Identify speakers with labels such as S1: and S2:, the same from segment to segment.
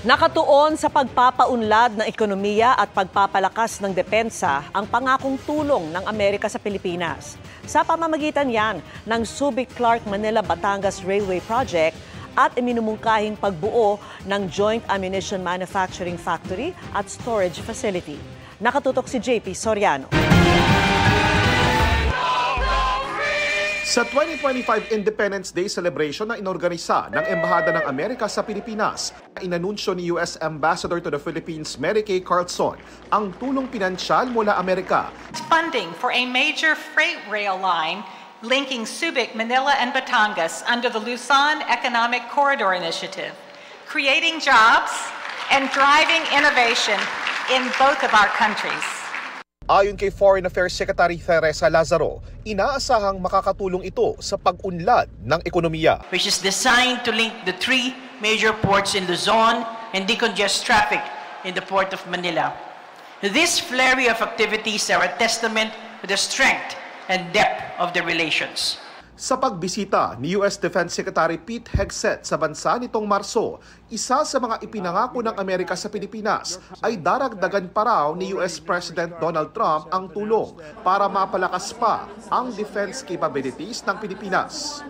S1: Nakatuon sa pagpapaunlad ng ekonomiya at pagpapalakas ng depensa ang pangakong tulong ng Amerika sa Pilipinas. Sa pamamagitan yan ng Subic-Clark Manila-Batangas Railway Project at iminumungkahing pagbuo ng Joint Ammunition Manufacturing Factory at Storage Facility. Nakatutok si JP Soriano.
S2: Sa 2025 Independence Day celebration na inorganisa ng Embahada ng Amerika sa Pilipinas, inanunsyo ni U.S. Ambassador to the Philippines Mary Kay Carlson ang tulong pinansyal mula Amerika.
S3: Funding for a major freight rail line linking Subic, Manila, and Batangas under the Luzon Economic Corridor Initiative, creating jobs and driving innovation in both of our countries.
S2: Ayon kay Foreign Affairs Secretary Teresa Lazaro, inaasahang makakatulong ito sa pag-unlad ng ekonomiya.
S4: Which is designed to link the three major ports in Luzon and decongest traffic in the Port of Manila. This flurry of activities are a testament to the strength and depth of the relations.
S2: Sa pagbisita ni U.S. Defense Secretary Pete Hegseth sa bansa nitong Marso, isa sa mga ipinangako ng Amerika sa Pilipinas ay daragdagan pa raw ni U.S. President Donald Trump ang tulong para mapalakas pa ang defense capabilities ng Pilipinas.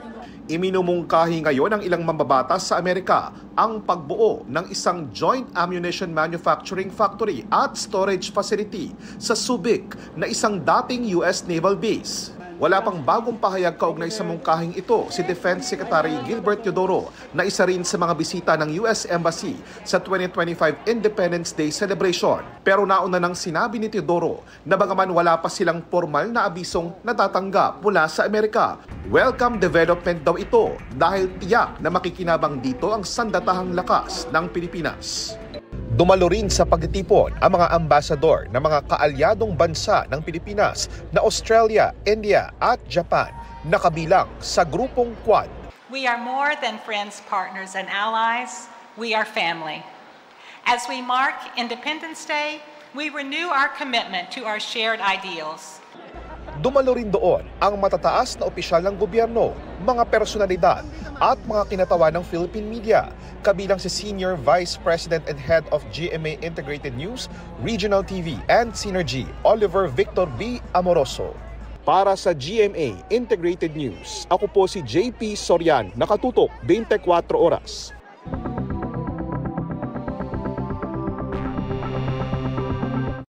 S2: Iminumungkahi ngayon ng ilang mambabatas sa Amerika ang pagbuo ng isang Joint Ammunition Manufacturing Factory at Storage Facility sa Subic na isang dating U.S. Naval Base. Wala pang bagong pahayag kaugnay sa mungkahing ito si Defense Secretary Gilbert Teodoro na isa rin sa mga bisita ng US Embassy sa 2025 Independence Day celebration. Pero nauna nang sinabi ni Teodoro na bagaman wala pa silang formal na abisong natatanggap mula sa Amerika, welcome development daw ito dahil tiyak na makikinabang dito ang sandatahang lakas ng Pilipinas. Dumalo rin sa pagtitipon ang mga ambasador ng mga kaalyadong bansa ng Pilipinas na Australia, India at Japan na kabilang sa grupong Quad.
S3: We are more than friends, partners, and allies. We are family. As we mark Independence Day, we renew our commitment to our shared ideals.
S2: Dumalo rin doon ang matataas na opisyal ng gobyerno, mga personalidad at mga kinatawa ng Philippine media, kabilang si Senior Vice President and Head of GMA Integrated News, Regional TV and Synergy, Oliver Victor B. Amoroso. Para sa GMA Integrated News, ako po si JP Soriano, nakatutok 24 oras.